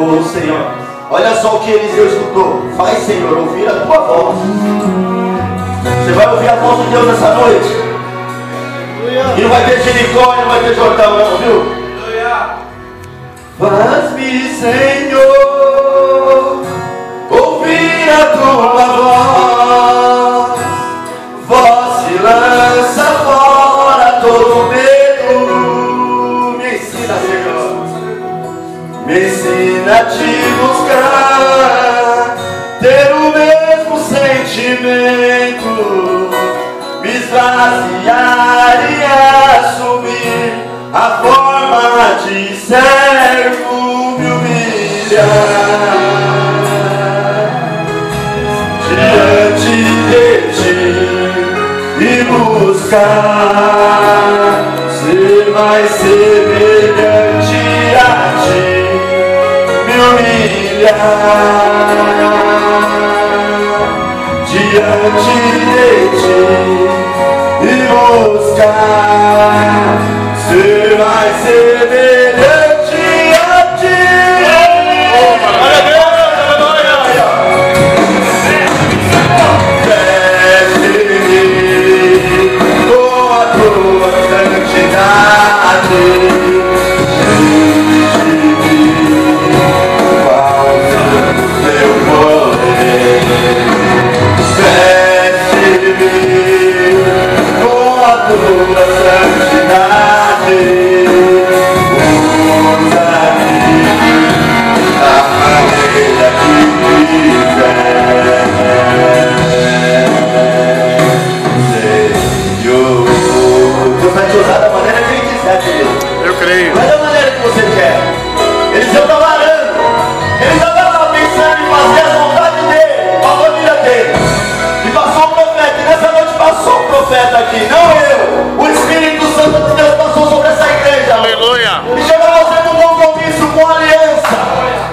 Oh, Senhor, olha só o que Eliseu escutou. Faz, Senhor, ouvir a tua voz. Você vai ouvir a voz de Deus nessa noite. E não vai ter Jericó, não vai ter Jordão, não, viu? Faz-me, Senhor, ouvir a tua voz. Voz que lança fora todo medo. Me ensina, Senhor. Me ensina a te buscar, ter o mesmo sentimento, me esvaziar e assumir a forma de servo, me humilhar diante de ti e buscar ser mais semelhante a ti, me humilhar diante de ti e buscar ser mais semelhante a ti. Glória a Deus, aleluia. Veste-me com a tua santidade. Tua santidade, usa-me da maneira que quiser, Senhor. Deus vai te usar da maneira que Ele quiser, querido. Eu creio. Não é da maneira que você quer. Eliseu estava orando. Ele estava pensando em fazer a vontade dele, a família dele. E passou um profeta. E nessa noite passou um profeta aqui, não eu. O Espírito Santo de Deus passou sobre essa igreja. Aleluia. Ele chama você num compromisso com aliança.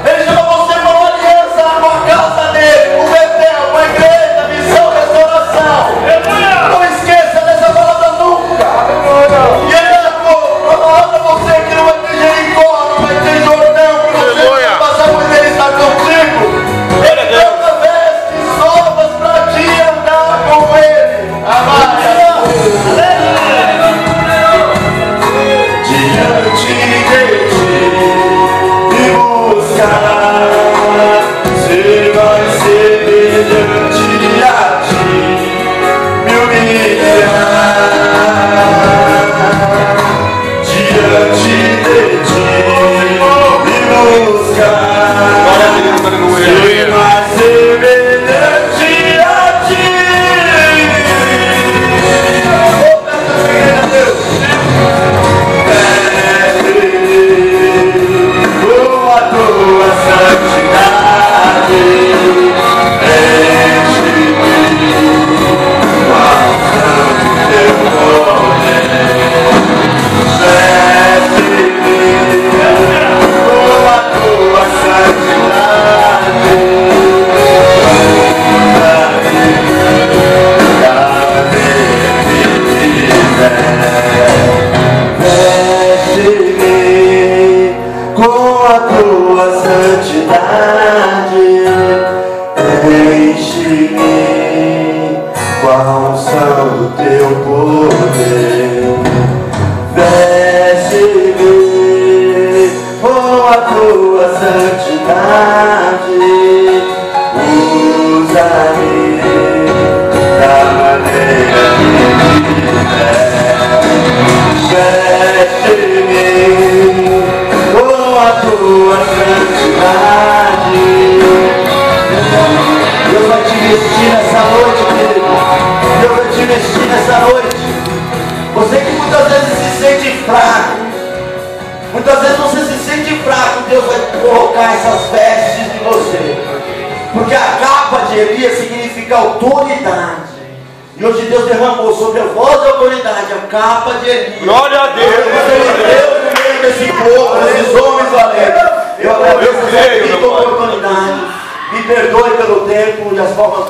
Ele chama você com uma aliança com a casa dele, com o Betel, com a igreja, missão, restauração. Não esqueça dessa palavra nunca. E ele vai falar pra você que não vai ter Jericó, não vai ter Jordão, que você vai passar por ele estar contigo. Ele dá vestes novas pra te andar com ele. Amém. Diante de ti e buscar ser mais semelhante a ti, me humilhar diante de ti e buscar ser mais semelhante a ti. Tua santidade, enche-me com a unção do teu poder, veste-me com a tua santidade, usa-me da maneira que quiser, veste-me com a tua santidade, enche-me com a unção do teu poder, veste-me com a tua santidade, usa-me da maneira que quiser, veste-me com a tua santidade. Deus vai te vestir nessa noite, querido. Deus vai te vestir nessa noite. Você que muitas vezes se sente fraco, muitas vezes você se sente fraco, Deus vai colocar essas vestes em você. Porque a capa de Elias significa autoridade. E hoje Deus derramou sobre a voz da autoridade a capa de Elias. Glória a Deus. Deus no meio desse povo, desses homens valentes. Eu agradeço a oportunidade. Me perdoe pelo tempo e as palmas